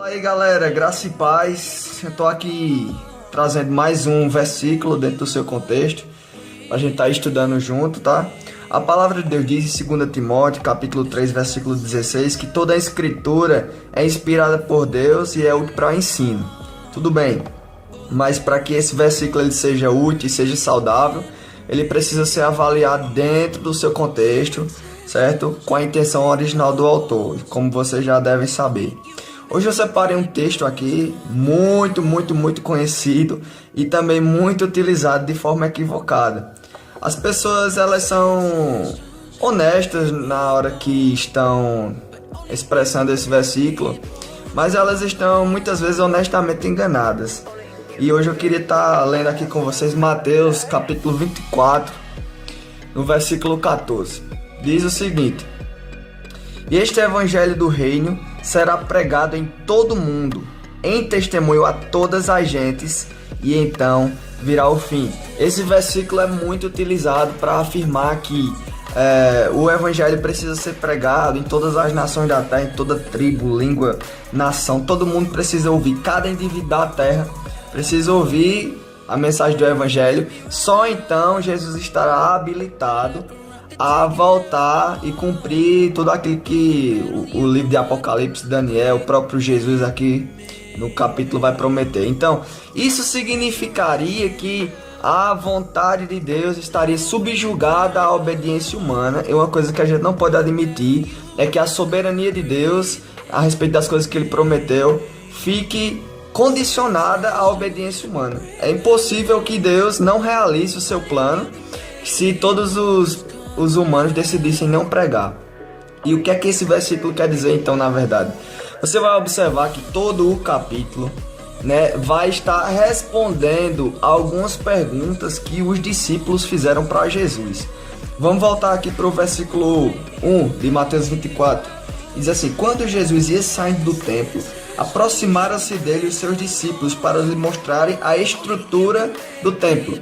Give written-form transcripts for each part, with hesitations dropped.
Aí galera, graça e paz. Eu tô aqui trazendo mais um versículo dentro do seu contexto, a gente tá estudando junto, tá? A palavra de Deus diz em 2 Timóteo, capítulo 3, versículo 16, que toda a escritura é inspirada por Deus e é útil para o ensino. Tudo bem, mas para que esse versículo ele seja útil e seja saudável, ele precisa ser avaliado dentro do seu contexto, certo? Com a intenção original do autor, como vocês já devem saber. Hoje eu separei um texto aqui muito conhecido e também muito utilizado de forma equivocada. As pessoas elas são honestas na hora que estão expressando esse versículo, mas elas estão muitas vezes honestamente enganadas. E hoje eu queria estar lendo aqui com vocês Mateus capítulo 24, no versículo 14. Diz o seguinte: E este evangelho do reino será pregado em todo o mundo, em testemunho a todas as gentes, e então virá o fim. Esse versículo é muito utilizado para afirmar que o evangelho precisa ser pregado em todas as nações da terra, em toda tribo, língua, nação. Todo mundo precisa ouvir, cada indivíduo da terra precisa ouvir a mensagem do evangelho. Só então Jesus estará habilitado a voltar e cumprir tudo aquilo que o livro de Apocalipse, Daniel, o próprio Jesus aqui no capítulo vai prometer. Então, isso significaria que a vontade de Deus estaria subjugada à obediência humana. E uma coisa que a gente não pode admitir é que a soberania de Deus a respeito das coisas que ele prometeu fique condicionada à obediência humana. É impossível que Deus não realize o seu plano se todos os humanos decidissem não pregar. E o que é que esse versículo quer dizer então, na verdade? Você vai observar que todo o capítulo, vai estar respondendo algumas perguntas que os discípulos fizeram para Jesus. Vamos voltar aqui para o versículo 1 de Mateus 24. Diz assim: Quando Jesus ia saindo do templo, aproximaram-se dele os seus discípulos para lhe mostrarem a estrutura do templo.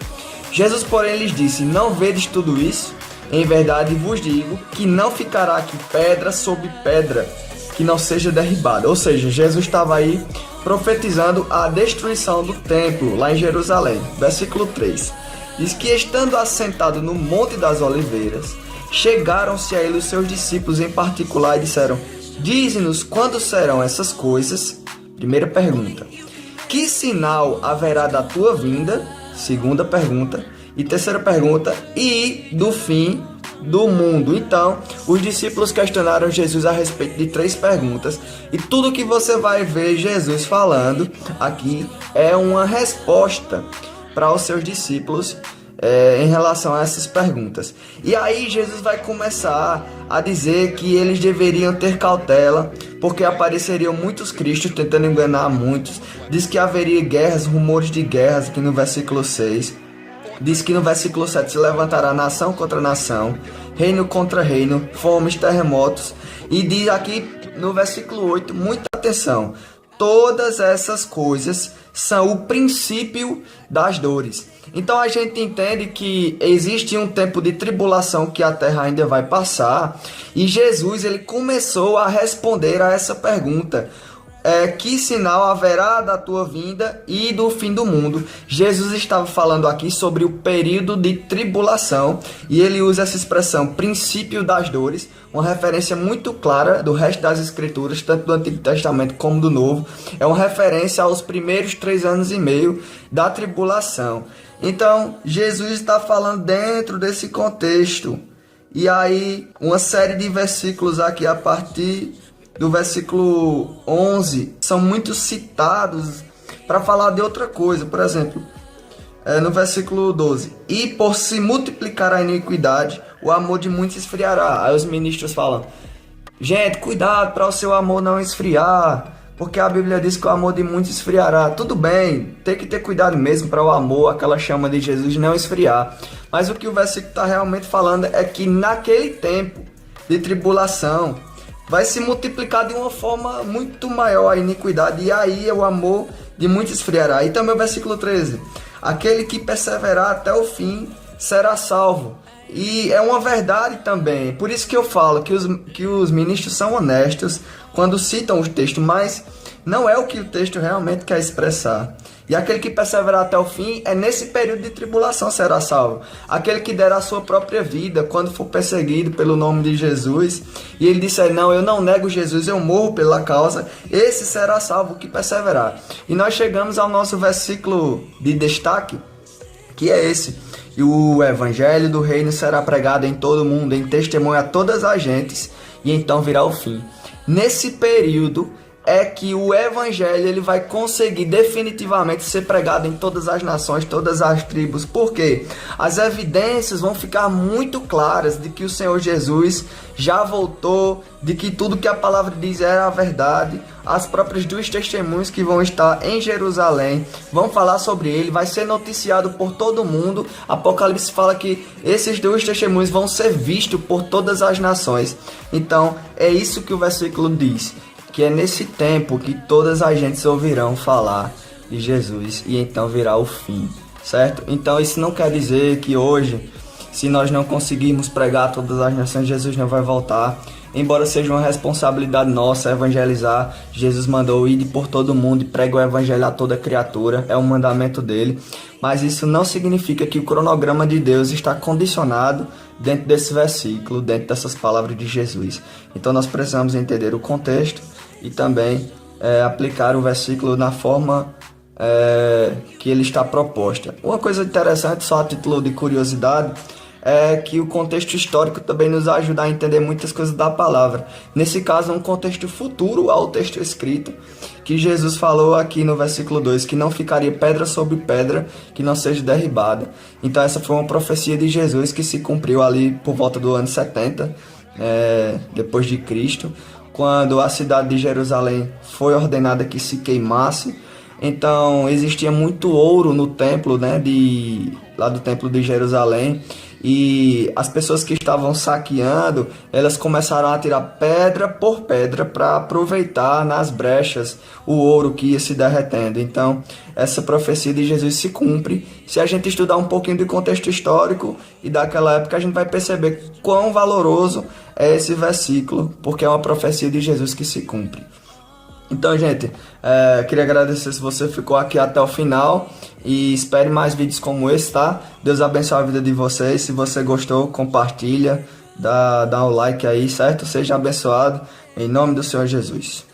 Jesus, porém, lhes disse: Não vedes tudo isso? Em verdade vos digo que não ficará aqui pedra sobre pedra que não seja derribada. Ou seja, Jesus estava aí profetizando a destruição do templo lá em Jerusalém. Versículo 3. Diz que estando assentado no Monte das Oliveiras, chegaram-se a ele os seus discípulos em particular e disseram: Dize-nos quando serão essas coisas. Primeira pergunta. Que sinal haverá da tua vinda? Segunda pergunta. E terceira pergunta, e do fim do mundo? Então, os discípulos questionaram Jesus a respeito de três perguntas, e tudo que você vai ver Jesus falando aqui é uma resposta para os seus discípulos em relação a essas perguntas. E aí Jesus vai começar a dizer que eles deveriam ter cautela, porque apareceriam muitos cristos tentando enganar muitos. Diz que haveria guerras, rumores de guerras aqui no versículo 6. Diz que no versículo 7 se levantará nação contra nação, reino contra reino, fomes, terremotos. E diz aqui no versículo 8, muita atenção, todas essas coisas são o princípio das dores. Então a gente entende que existe um tempo de tribulação que a terra ainda vai passar, e Jesus ele começou a responder a essa pergunta. Que sinal haverá da tua vinda e do fim do mundo? Jesus estava falando aqui sobre o período de tribulação, e ele usa essa expressão princípio das dores, uma referência muito clara do resto das escrituras, tanto do Antigo Testamento como do Novo. É uma referência aos primeiros 3 anos e meio da tribulação. Então Jesus está falando dentro desse contexto. E aí uma série de versículos aqui a partir do versículo 11 são muito citados para falar de outra coisa. Por exemplo, no versículo 12: E por se multiplicar a iniquidade, o amor de muitos esfriará. Aí os ministros falam: gente, cuidado para o seu amor não esfriar, porque a Bíblia diz que o amor de muitos esfriará. Tudo bem, tem que ter cuidado mesmo para o amor, aquela chama de Jesus, não esfriar. Mas o que o versículo está realmente falando é que naquele tempo de tribulação vai se multiplicar de uma forma muito maior a iniquidade, e aí o amor de muitos esfriará. E também o versículo 13: Aquele que perseverar até o fim será salvo. E é uma verdade também. Por isso que eu falo que os ministros são honestos quando citam o texto, mas não é o que o texto realmente quer expressar. E aquele que perseverar até o fim, é nesse período de tribulação será salvo. Aquele que der a sua própria vida quando for perseguido pelo nome de Jesus, e ele disser, não, eu não nego Jesus, eu morro pela causa, esse será salvo, o que perseverar. E nós chegamos ao nosso versículo de destaque, que é esse: e o evangelho do reino será pregado em todo o mundo, em testemunho a todas as gentes, e então virá o fim. Nesse período é que o evangelho ele vai conseguir definitivamente ser pregado em todas as nações, todas as tribos. Por quê? As evidências vão ficar muito claras de que o Senhor Jesus já voltou, de que tudo que a palavra diz é a verdade. As próprias duas testemunhas que vão estar em Jerusalém vão falar sobre ele, vai ser noticiado por todo mundo. Apocalipse fala que esses dois testemunhos vão ser vistos por todas as nações. Então é isso que o versículo diz, que é nesse tempo que todas as gentes ouvirão falar de Jesus, e então virá o fim, certo? Então isso não quer dizer que hoje, se nós não conseguirmos pregar a todas as nações, Jesus não vai voltar. Embora seja uma responsabilidade nossa evangelizar, Jesus mandou ir por todo mundo e pregue o evangelho a toda criatura, é um mandamento dele. Mas isso não significa que o cronograma de Deus está condicionado dentro desse versículo, dentro dessas palavras de Jesus. Então nós precisamos entender o contexto e também aplicar o versículo na forma que ele está proposta. Uma coisa interessante, só a título de curiosidade, é que o contexto histórico também nos ajuda a entender muitas coisas da palavra. Nesse caso, um contexto futuro ao texto escrito, que Jesus falou aqui no versículo 2, que não ficaria pedra sobre pedra que não seja derribada. Então essa foi uma profecia de Jesus que se cumpriu ali por volta do ano 70, depois de Cristo, quando a cidade de Jerusalém foi ordenada que se queimasse. Então existia muito ouro no templo, lá do templo de Jerusalém, e as pessoas que estavam saqueando, elas começaram a tirar pedra por pedra para aproveitar nas brechas o ouro que ia se derretendo. Então essa profecia de Jesus se cumpre. Se a gente estudar um pouquinho do contexto histórico e daquela época, a gente vai perceber quão valoroso é esse versículo, porque é uma profecia de Jesus que se cumpre. Então, gente, queria agradecer se você ficou aqui até o final e espere mais vídeos como esse, tá? Deus abençoe a vida de vocês. Se você gostou, compartilha, dá um like aí, certo? Seja abençoado, em nome do Senhor Jesus.